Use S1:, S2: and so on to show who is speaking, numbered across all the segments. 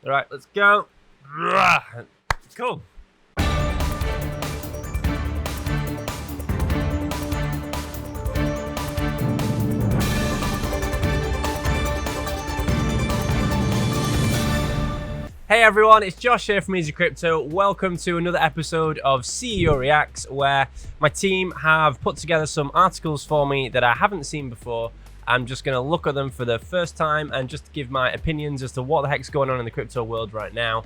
S1: All right, let's go. Cool. Hey everyone, it's Josh here from Easy Crypto. Welcome to another episode of CEO Reacts, where my team have put together some articles for me that I haven't seen before. I'm just going to look at them for the first time and just give my opinions as to what the heck's going on in the crypto world right now.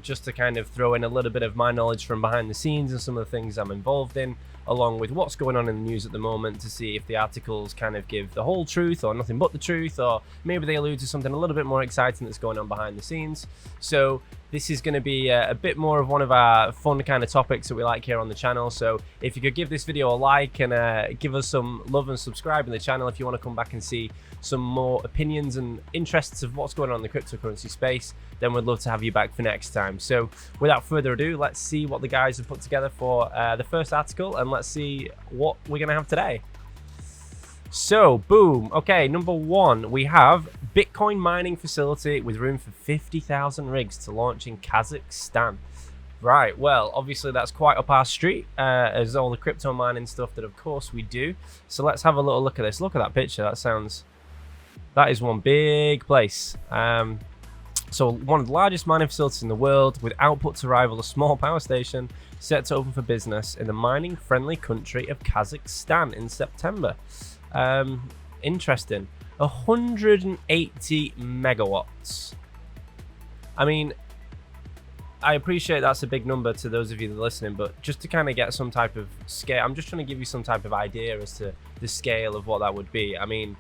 S1: Just to kind of throw in a little bit of my knowledge from behind the scenes and some of the things I'm involved in, along with what's going on in the news at the moment, to see if the articles kind of give the whole truth or nothing but the truth, or maybe they allude to something a little bit more exciting that's going on behind the scenes. So this is going to be a bit more of one of our fun kind of topics that we like here on the channel. So if you could give this video a like and give us some love and subscribe in the channel if you want to come back and see some more opinions and interests of what's going on in the cryptocurrency space, then we'd love to have you back for next time. So without further ado, let's see what the guys have put together for the first article, and let's see what we're going to have today. So, boom. Okay, number one, we have Bitcoin mining facility with room for 50,000 rigs to launch in Kazakhstan. Right, well, obviously that's quite up our street, as all the crypto mining stuff that of course we do. So let's have a little look at this. Look at that picture. That is one big place. So one of the largest mining facilities in the world, with output to rival a small power station, set to open for business in the mining-friendly country of Kazakhstan in September. Interesting. 180 megawatts. I mean, I appreciate that's a big number to those of you that are listening, but just to kind of get some type of scale, I'm just trying to give you some type of idea as to the scale of what that would be. I mean,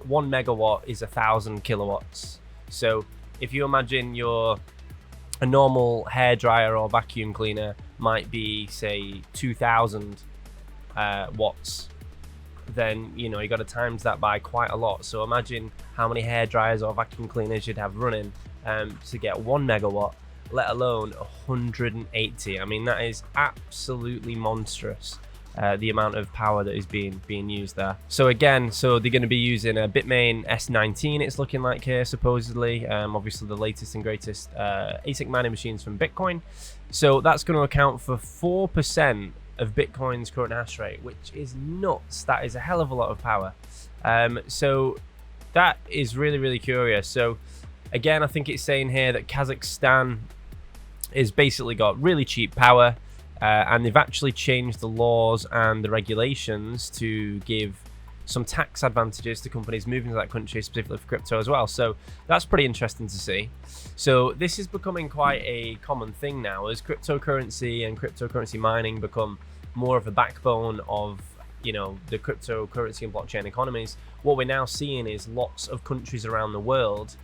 S1: 1 megawatt is 1,000 kilowatts. So if you imagine a normal hairdryer or vacuum cleaner might be, say, 2,000 watts, then you got to times that by quite a lot. So imagine how many hair dryers or vacuum cleaners you'd have running to get 1 megawatt, let alone 180. I mean, that is absolutely monstrous, the amount of power that is being used there. So again, they're going to be using a Bitmain S19, it's looking like here, supposedly. Obviously the latest and greatest ASIC mining machines from Bitcoin. So that's going to account for 4% of Bitcoin's current hash rate, which is nuts. That is a hell of a lot of power. So that is really, really curious. So again, I think it's saying here that Kazakhstan is basically got really cheap power, and they've actually changed the laws and the regulations to give some tax advantages to companies moving to that country, specifically for crypto as well. So that's pretty interesting to see. So this is becoming quite a common thing now, as cryptocurrency and cryptocurrency mining become more of a backbone of the cryptocurrency and blockchain economies. What we're now seeing is lots of countries around the world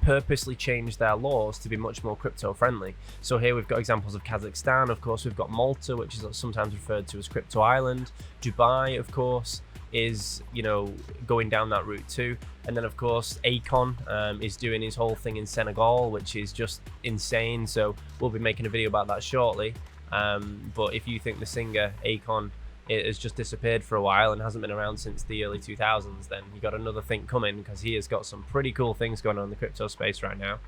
S1: purposely change their laws to be much more crypto friendly. So here we've got examples of Kazakhstan. Of course, we've got Malta, which is sometimes referred to as Crypto Island. Dubai, of course, is going down that route too. And then of course Akon is doing his whole thing in Senegal, which is just insane. So we'll be making a video about that shortly. But if you think the singer Akon has just disappeared for a while and hasn't been around since the early 2000s, then you got another thing coming, because he has got some pretty cool things going on in the crypto space right now.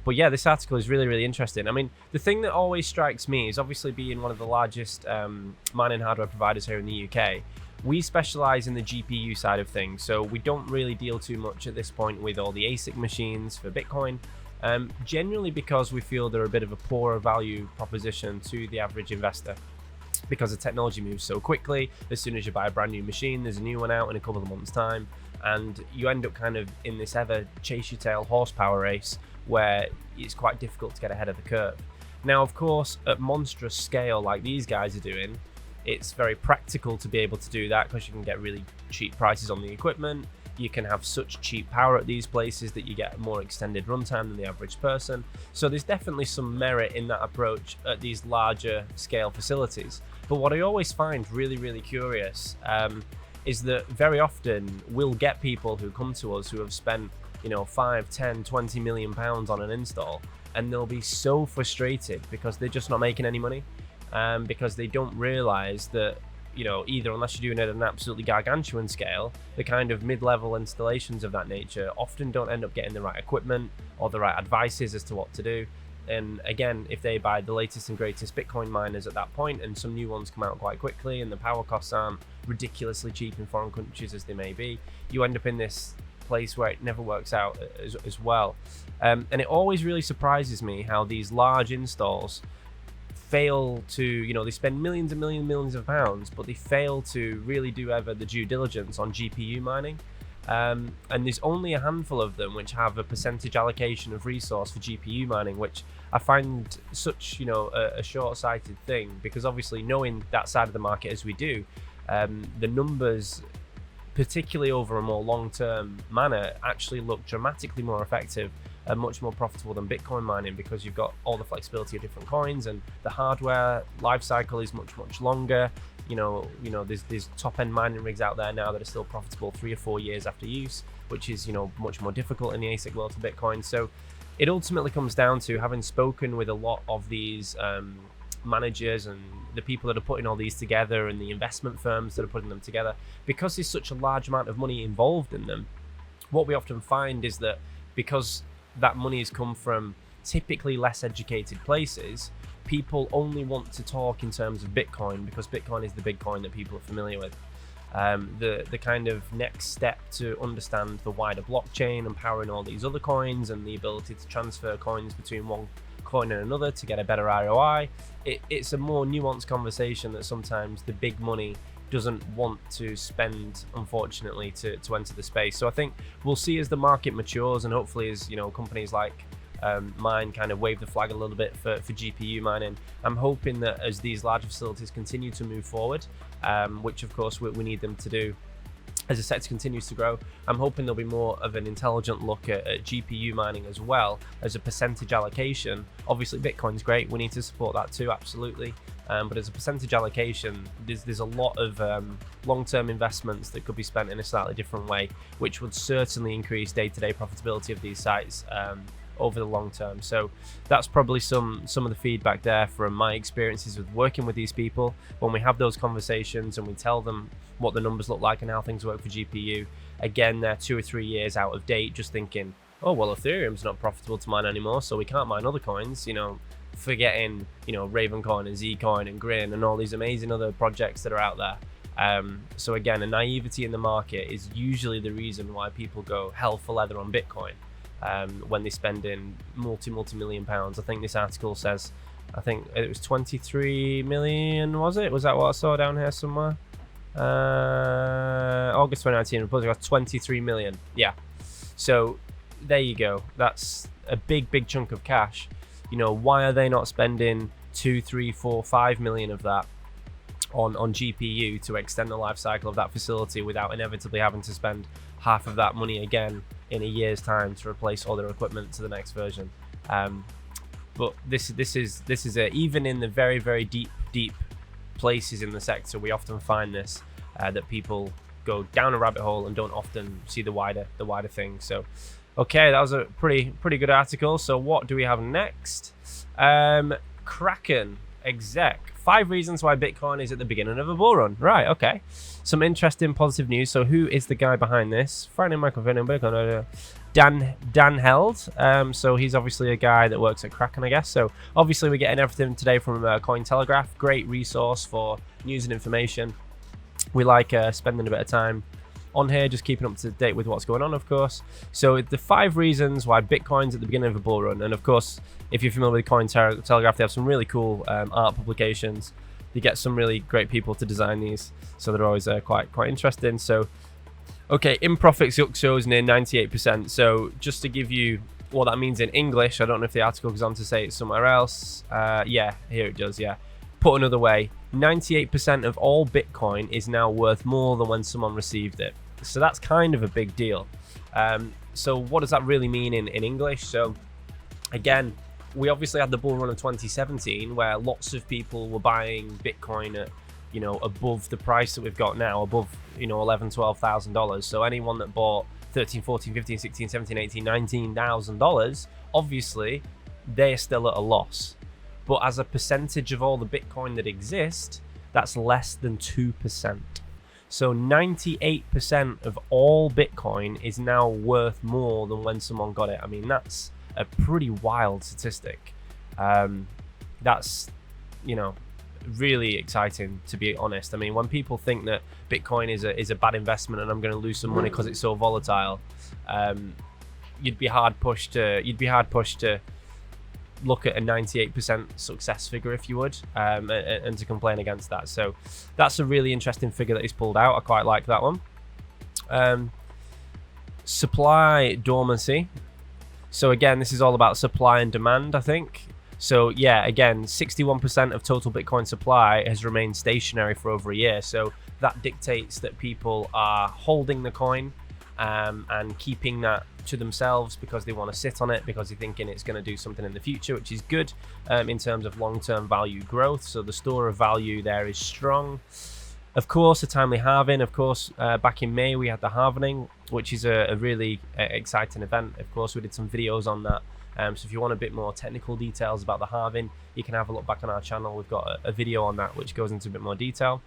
S1: But yeah, this article is really, really interesting. I mean, the thing that always strikes me is, obviously being one of the largest mining hardware providers here in the UK, we specialize in the GPU side of things. So we don't really deal too much at this point with all the ASIC machines for Bitcoin, generally because we feel they're a bit of a poorer value proposition to the average investor, because the technology moves so quickly. As soon as you buy a brand new machine, there's a new one out in a couple of months' time, and you end up kind of in this ever chase your tail horsepower race where it's quite difficult to get ahead of the curve. Now, of course, at monstrous scale like these guys are doing, it's very practical to be able to do that, because you can get really cheap prices on the equipment. You can have such cheap power at these places that you get more extended runtime than the average person. So there's definitely some merit in that approach at these larger scale facilities. But what I always find really, really curious is that very often we'll get people who come to us who have spent 5, 10, 20 million pounds on an install, and they'll be so frustrated because they're just not making any money, because they don't realize that either, unless you're doing it at an absolutely gargantuan scale, the kind of mid-level installations of that nature often don't end up getting the right equipment or the right advices as to what to do. And again, if they buy the latest and greatest Bitcoin miners at that point, and some new ones come out quite quickly, and the power costs aren't ridiculously cheap in foreign countries as they may be, you end up in this place where it never works out as well. And it always really surprises me how these large installs fail to, they spend millions and millions of pounds, but they fail to really do ever the due diligence on GPU mining. And there's only a handful of them which have a percentage allocation of resource for GPU mining, which I find such, a short-sighted thing, because obviously knowing that side of the market as we do, the numbers, particularly over a more long-term manner, actually look dramatically more effective and much more profitable than Bitcoin mining, because you've got all the flexibility of different coins, and the hardware life cycle is much longer. There's top-end mining rigs out there now that are still profitable 3 or 4 years after use, which is much more difficult in the ASIC world for Bitcoin. So it ultimately comes down to, having spoken with a lot of these managers and the people that are putting all these together, and the investment firms that are putting them together, because there's such a large amount of money involved in them, what we often find is that because that money has come from typically less educated places, people only want to talk in terms of Bitcoin because Bitcoin is the big coin that people are familiar with. The kind of next step to understand the wider blockchain and powering all these other coins, and the ability to transfer coins between one coin and another to get a better ROI, it's a more nuanced conversation that sometimes the big money doesn't want to spend, unfortunately, to enter the space. So I think we'll see as the market matures, and hopefully as companies like mine kind of wave the flag a little bit for GPU mining. I'm hoping that as these large facilities continue to move forward, which of course we need them to do as the sector continues to grow, I'm hoping there'll be more of an intelligent look at GPU mining as well as a percentage allocation. Obviously Bitcoin's great, we need to support that too, absolutely. But as a percentage allocation, there's a lot of long-term investments that could be spent in a slightly different way, which would certainly increase day-to-day profitability of these sites over the long term. So that's probably some of the feedback there from my experiences with working with these people. When we have those conversations and we tell them what the numbers look like and how things work for GPU, again, they're 2 or 3 years out of date, just thinking, oh well, Ethereum's not profitable to mine anymore, so we can't mine other coins, forgetting Ravencoin and Zcoin and Grin and all these amazing other projects that are out there. So again, a naivety in the market is usually the reason why people go hell for leather on Bitcoin when they spend in multi-million pounds. I think this article says, I think it was 23 million, was it? Was that what I saw down here somewhere? August 2019 report got 23 million. Yeah, so there you go. That's a big chunk of cash. Why are they not spending 2, 3, 4, 5 million of that on GPU to extend the life cycle of that facility without inevitably having to spend half of that money again in a year's time to replace all their equipment to the next version? But this is it. Even in the very deep places in the sector, we often find this that people go down a rabbit hole and don't often see the wider thing. So okay, that was a pretty good article. So what do we have next? Kraken exec, 5 reasons why Bitcoin is at the beginning of a bull run. Right, okay. Some interesting positive news. So who is the guy behind this? Friday microphone in Bitcoin. Dan Held. So he's obviously a guy that works at Kraken, I guess. So obviously we're getting everything today from Cointelegraph. Great resource for news and information. We like spending a bit of time on here, just keeping up to date with what's going on, of course. So the 5 reasons why Bitcoin's at the beginning of a bull run. And of course, if you're familiar with Cointelegraph, they have some really cool art publications. They get some really great people to design these, so they're always quite interesting. So okay, in profits shows near 98%. So just to give you what that means in English, I don't know if the article goes on to say it somewhere else. Yeah, here it does, yeah. Put another way, 98% of all Bitcoin is now worth more than when someone received it. So that's kind of a big deal. So what does that really mean in English? So again, we obviously had the bull run of 2017 where lots of people were buying Bitcoin at, above the price that we've got now, above, $11,000-$12,000. So anyone that bought $13,000, $14,000, $15,000, $16,000, $17,000, $19,000, obviously they're still at a loss. But as a percentage of all the Bitcoin that exists, That's less than 2%. So 98% of all Bitcoin is now worth more than when someone got it. I mean, that's a pretty wild statistic. That's, you know, really exciting, to be honest. I mean, when people think that Bitcoin is a bad investment and I'm going to lose some money because it's so volatile, you'd be hard pushed to look at a 98% success figure, if you would, and to complain against that. So that's a really interesting figure that he's pulled out. I quite like that one. Supply dormancy. So again, this is all about supply and demand, I think. So yeah, again, 61% of total Bitcoin supply has remained stationary for over a year. So that dictates that people are holding the coin and keeping that to themselves because they want to sit on it, because they're thinking it's going to do something in the future, which is good in terms of long-term value growth. So the store of value there is strong. Of course, a timely halving. Of course, back in May, we had the halvening, which is a really exciting event. Of course, we did some videos on that. So if you want a bit more technical details about the halving, you can have a look back on our channel. We've got a video on that which goes into a bit more detail.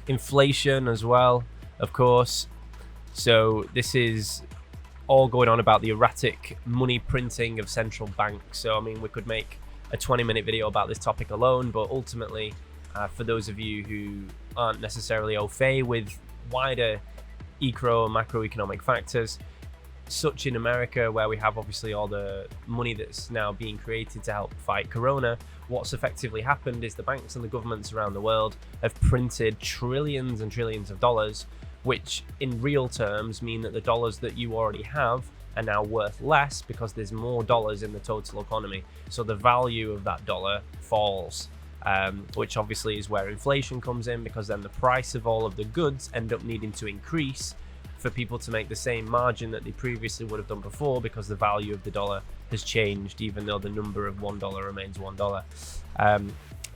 S1: Inflation as well, of course. So this is all going on about the erratic money printing of central banks. So I mean, we could make a 20-minute video about this topic alone, but ultimately, for those of you who aren't necessarily au fait with wider eco and macroeconomic factors, such in America, where we have obviously all the money that's now being created to help fight Corona, what's effectively happened is the banks and the governments around the world have printed trillions and trillions of dollars, which in real terms mean that the dollars that you already have are now worth less because there's more dollars in the total economy. So the value of that dollar falls, which obviously is where inflation comes in, because then the price of all of the goods end up needing to increase for people to make the same margin that they previously would have done before, because the value of the dollar has changed, even though the number of $1 remains $1.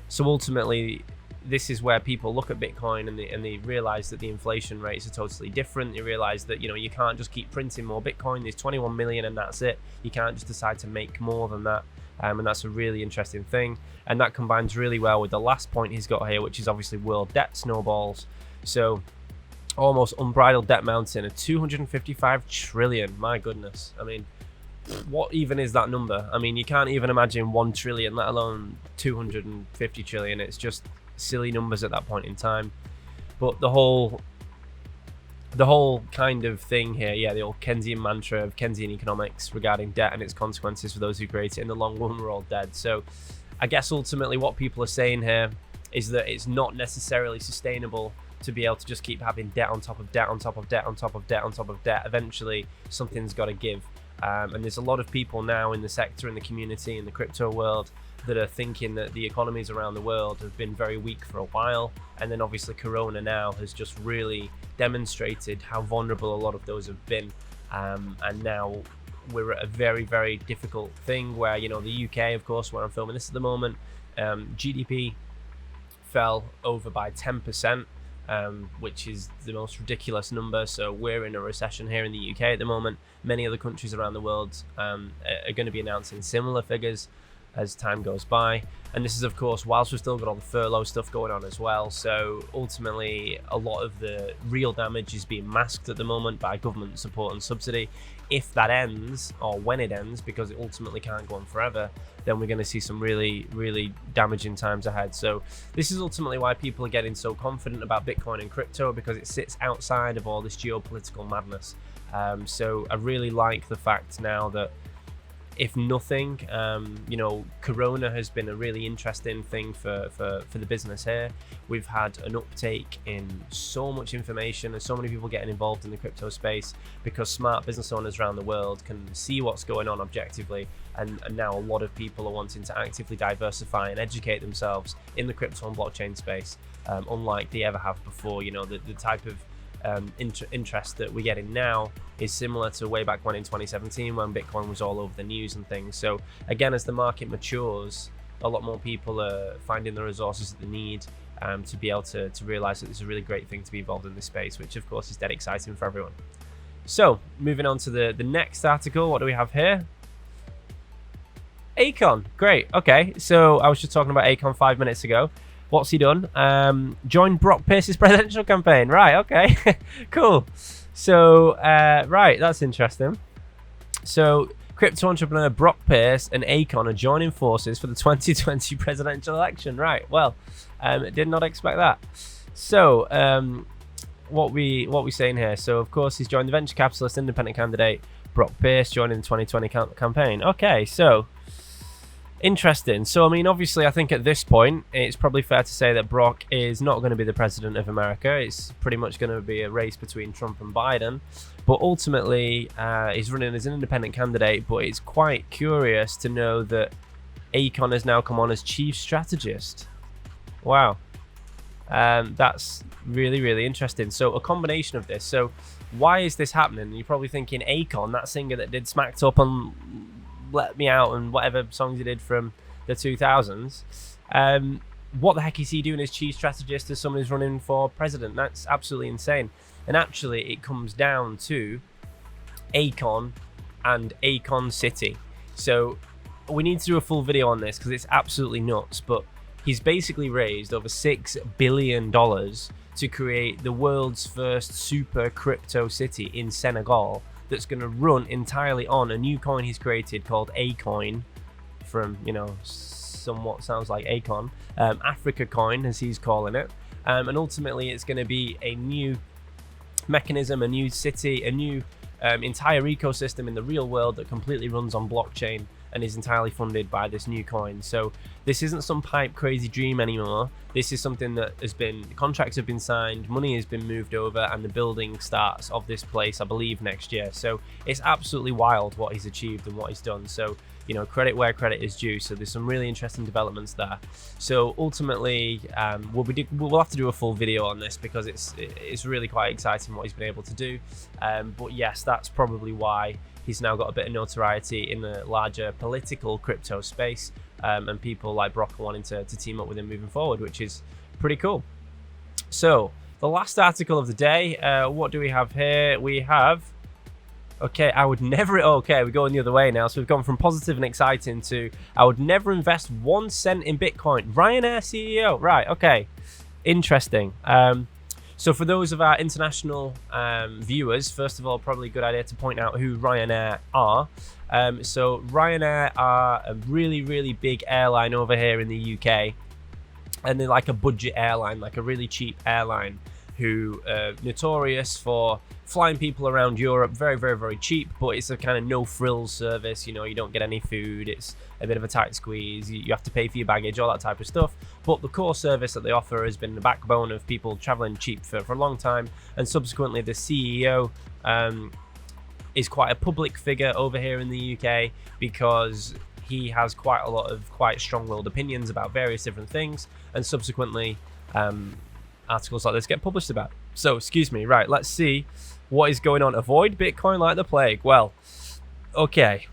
S1: So ultimately, this is where people look at Bitcoin and they realize that the inflation rates are totally different. They realize that, you know, you can't just keep printing more Bitcoin. There's 21 million and that's it. You can't just decide to make more than that. And that's a really interesting thing. And that combines really well with the last point he's got here, which is obviously world debt snowballs. So almost unbridled debt mountain of 255 trillion. My goodness. I mean, what even is that number? I mean, you can't even imagine 1 trillion, let alone 250 trillion. It's just silly numbers at that point in time. But the whole kind of thing here, yeah, the old Keynesian mantra of Keynesian economics regarding debt and its consequences for those who create it. In the long run, we're all dead. So I guess ultimately what people are saying here is that it's not necessarily sustainable to be able to just keep having debt on top of debt on top of debt on top of debt on top of debt. Eventually, something's got to give. And there's a lot of people now in the sector, in the community, in the crypto world, that are thinking that the economies around the world have been very weak for a while. And then obviously Corona now has just really demonstrated how vulnerable a lot of those have been. And now we're at a very, very difficult thing where, you know, the UK, of course, where I'm filming this at the moment, GDP fell over by 10%. Which is the most ridiculous number. So we're in a recession here in the UK at the moment. Many other countries around the world are going to be announcing similar figures as time goes by. And this is, of course, whilst we've still got all the furlough stuff going on as well. So ultimately, a lot of the real damage is being masked at the moment by government support and subsidy. If that ends, or when it ends, because it ultimately can't go on forever, then we're going to see some really, really damaging times ahead. So this is ultimately why people are getting so confident about Bitcoin and crypto, because it sits outside of all this geopolitical madness. So I really like the fact now that, if nothing, you know, Corona has been a really interesting thing for the business here. We've had an uptake in so much information and so many people getting involved in the crypto space, because smart business owners around the world can see what's going on objectively. And now a lot of people are wanting to actively diversify and educate themselves in the crypto and blockchain space, unlike they ever have before. You know, the type of interest that we're getting now is similar to way back when in 2017, when Bitcoin was all over the news and things. So again, as the market matures, a lot more people are finding the resources that they need to be able to realize that it's a really great thing to be involved in this space, which of course is dead exciting for everyone. So moving on to the next article, what do we have here? Akon, great. Okay, so I was just talking about Akon 5 minutes ago. What's he done? Joined Brock Pierce's presidential campaign. Right, okay. Cool. So, right, that's interesting. So, crypto entrepreneur Brock Pierce and Akon are joining forces for the 2020 presidential election. Right, well, did not expect that. So, what we saying here? So, of course, he's joined the venture capitalist independent candidate Brock Pierce joining the 2020 campaign. Okay, so interesting. So, I mean, obviously, I think at this point, it's probably fair to say that Brock is not going to be the president of America. It's pretty much going to be a race between Trump and Biden. But ultimately, he's running as an independent candidate. But it's quite curious to know that Akon has now come on as chief strategist. Wow. That's really, really interesting. So a combination of this. So why is this happening? You're probably thinking Akon, that singer that did Smacked Up and Let Me Out and whatever songs he did from the 2000s. What the heck is he doing as chief strategist as someone who's running for president? That's absolutely insane. And actually, it comes down to Akon and Akon City. So we need to do a full video on this because it's absolutely nuts. But he's basically raised over $6 billion to create the world's first super crypto city in Senegal that's going to run entirely on a new coin he's created called Akon, from, you know, somewhat sounds like Akon, Africa coin as he's calling it. And ultimately it's going to be a new mechanism, a new city, a new entire ecosystem in the real world that completely runs on blockchain and is entirely funded by this new coin. So this isn't some pipe crazy dream anymore. This is something that has been, contracts have been signed, money has been moved over, and the building starts of this place, I believe, next year. So it's absolutely wild what he's achieved and what he's done. So, you know, credit where credit is due. So there's some really interesting developments there. So ultimately, we'll have to do a full video on this because it's really quite exciting what he's been able to do. But yes, that's probably why he's now got a bit of notoriety in the larger political crypto space, and people like Brock are wanting to team up with him moving forward, which is pretty cool. So the last article of the day, what do we have here? We have, okay, we're going the other way now. So we've gone from positive and exciting to I would never invest 1 cent in Bitcoin. Ryanair CEO, right, okay, interesting. So for those of our international viewers, first of all, probably a good idea to point out who Ryanair are. So Ryanair are a really, really big airline over here in the UK. And they're like a budget airline, like a really cheap airline who are notorious for flying people around Europe very, very, very cheap, but it's a kind of no-frills service. You know, you don't get any food, it's a bit of a tight squeeze, you have to pay for your baggage, all that type of stuff. But the core service that they offer has been the backbone of people traveling cheap for a long time, and subsequently the CEO is quite a public figure over here in the UK because he has quite a lot of quite strong-willed opinions about various different things, and subsequently articles like this get published about. So, excuse me, right, let's see what is going on. Avoid Bitcoin like the plague. Well, okay.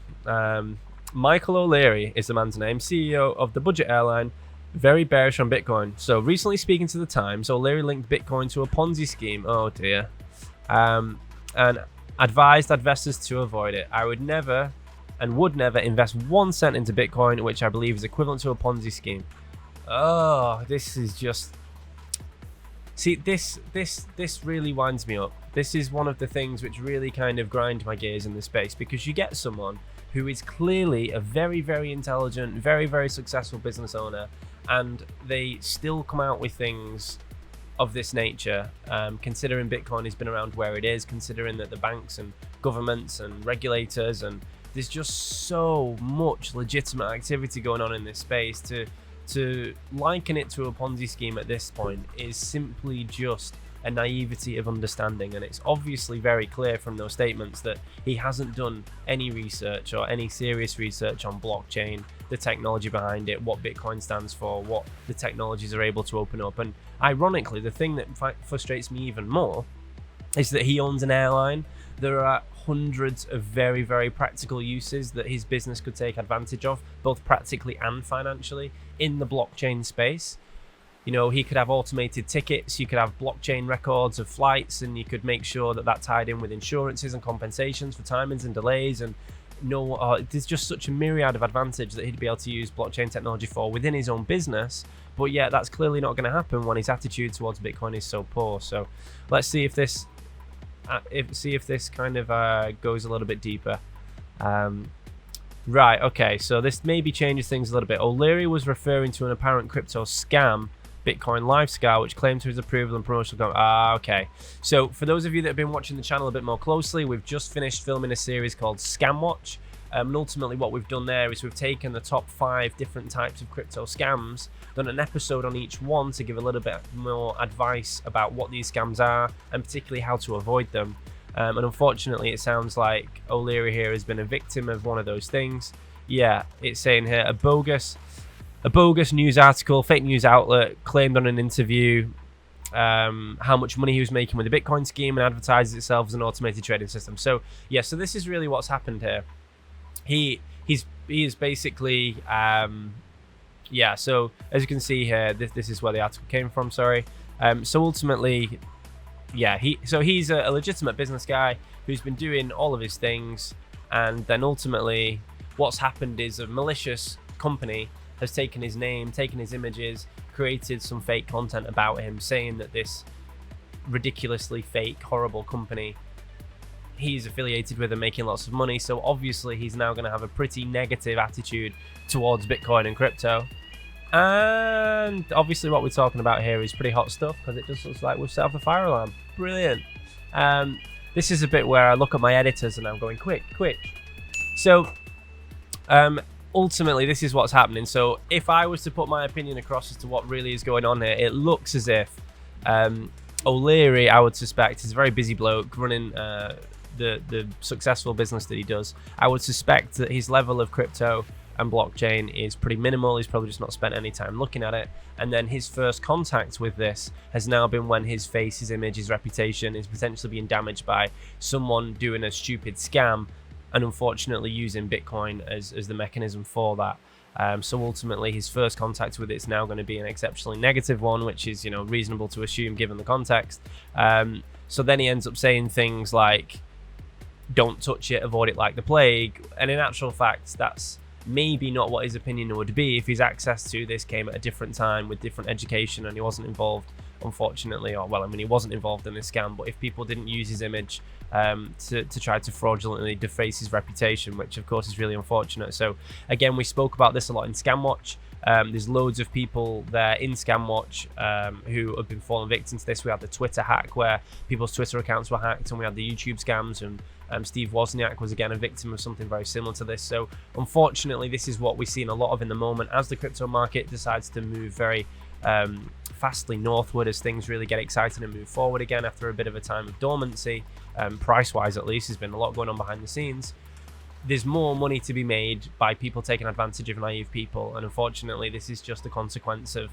S1: Michael O'Leary is the man's name, CEO of the budget airline, very bearish on Bitcoin. So, recently speaking to the Times, O'Leary linked Bitcoin to a Ponzi scheme. Oh dear. And advised investors to avoid it. I would never invest 1 cent into Bitcoin, which I believe is equivalent to a Ponzi scheme. Oh, this is just... See, this really winds me up. This is one of the things which really kind of grind my gears in this space, because you get someone who is clearly a very, very intelligent, very, very successful business owner, and they still come out with things of this nature, considering Bitcoin has been around where it is, considering that the banks and governments and regulators, and there's just so much legitimate activity going on in this space. To liken it to a Ponzi scheme at this point is simply just a naivety of understanding, and it's obviously very clear from those statements that he hasn't done any research or any serious research on blockchain, the technology behind it, what Bitcoin stands for, what the technologies are able to open up. And ironically, the thing that frustrates me even more is that he owns an airline. There are hundreds of very, very practical uses that his business could take advantage of, both practically and financially, in the blockchain space. You know, he could have automated tickets, you could have blockchain records of flights, and you could make sure that that tied in with insurances and compensations for timings and delays. And there's just such a myriad of advantage that he'd be able to use blockchain technology for within his own business. But yeah, that's clearly not going to happen when his attitude towards Bitcoin is so poor. So let's see if this kind of goes a little bit deeper. Right, okay, so this maybe changes things a little bit. O'Leary was referring to an apparent crypto scam, Bitcoin Lifestyle, which claimed to his approval and promotional. Okay. So for those of you that have been watching the channel a bit more closely, we've just finished filming a series called Scam Watch. And ultimately what we've done there is we've taken the top 5 different types of crypto scams, done an episode on each one to give a little bit more advice about what these scams are and particularly how to avoid them. And unfortunately, it sounds like O'Leary here has been a victim of one of those things. Yeah, it's saying here a bogus news article, fake news outlet claimed on an interview how much money he was making with the Bitcoin scheme and advertises itself as an automated trading system. So yeah, so this is really what's happened here. He is basically yeah. So as you can see here, this is where the article came from. Sorry. So ultimately, yeah, he's a legitimate business guy who's been doing all of his things, and then ultimately, what's happened is a malicious company has taken his name, taken his images, created some fake content about him, saying that this ridiculously fake, horrible company he's affiliated with and making lots of money. So obviously he's now going to have a pretty negative attitude towards Bitcoin and crypto. And obviously what we're talking about here is pretty hot stuff, because it just looks like we've set off the fire alarm. Brilliant. This is a bit where I look at my editors and I'm going, quick. So ultimately this is what's happening. So if I was to put my opinion across as to what really is going on here, it looks as if O'Leary, I would suspect, is a very busy bloke running the successful business that he does. I would suspect that his level of crypto and blockchain is pretty minimal. He's probably just not spent any time looking at it. And then his first contact with this has now been when his face, his image, his reputation is potentially being damaged by someone doing a stupid scam and unfortunately using Bitcoin as the mechanism for that. So ultimately his first contact with it is now going to be an exceptionally negative one, which is, you know, reasonable to assume given the context. So then he ends up saying things like, don't touch it, avoid it like the plague. And in actual fact, that's maybe not what his opinion would be if his access to this came at a different time with different education and he wasn't involved, unfortunately, or well, I mean, he wasn't involved in this scam, but if people didn't use his image to try to fraudulently deface his reputation, which of course is really unfortunate. So again, we spoke about this a lot in Scam Watch. There's loads of people there in Scam Watch who have been fallen victim to this. We had the Twitter hack where people's Twitter accounts were hacked, and we had the YouTube scams, and Steve Wozniak was again a victim of something very similar to this. So unfortunately, this is what we're seeing a lot of in the moment as the crypto market decides to move very fastly northward, as things really get excited and move forward again after a bit of a time of dormancy. Price-wise, at least, there's been a lot going on behind the scenes. There's more money to be made by people taking advantage of naive people, and unfortunately this is just a consequence of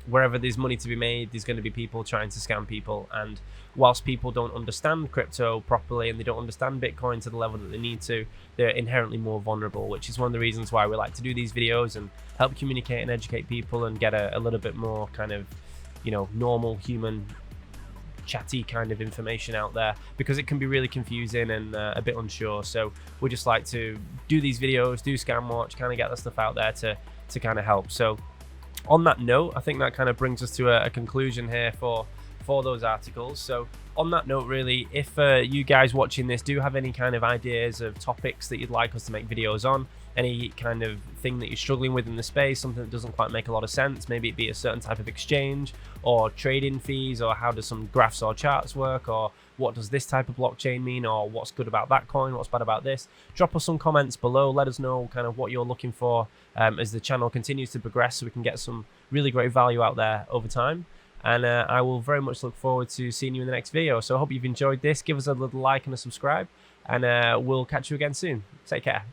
S1: wherever there's money to be made, there's going to be people trying to scam people. And whilst people don't understand crypto properly and they don't understand Bitcoin to the level that they need to, they're inherently more vulnerable, which is one of the reasons why we like to do these videos and help communicate and educate people and get a little bit more kind of, you know, normal human chatty kind of information out there, because it can be really confusing and a bit unsure. So we just like to do these videos, do Scam Watch, kind of get that stuff out there to kind of help. So on that note, I think that kind of brings us to a conclusion here for those articles. So on that note, really, if you guys watching this do have any kind of ideas of topics that you'd like us to make videos on, any kind of thing that you're struggling with in the space, something that doesn't quite make a lot of sense, maybe it be a certain type of exchange or trading fees, or how does some graphs or charts work, or what does this type of blockchain mean, or what's good about that coin, what's bad about this, drop us some comments below. Let us know kind of what you're looking for as the channel continues to progress, so we can get some really great value out there over time. And I will very much look forward to seeing you in the next video. So I hope you've enjoyed this. Give us a little like and a subscribe, and we'll catch you again soon. Take care.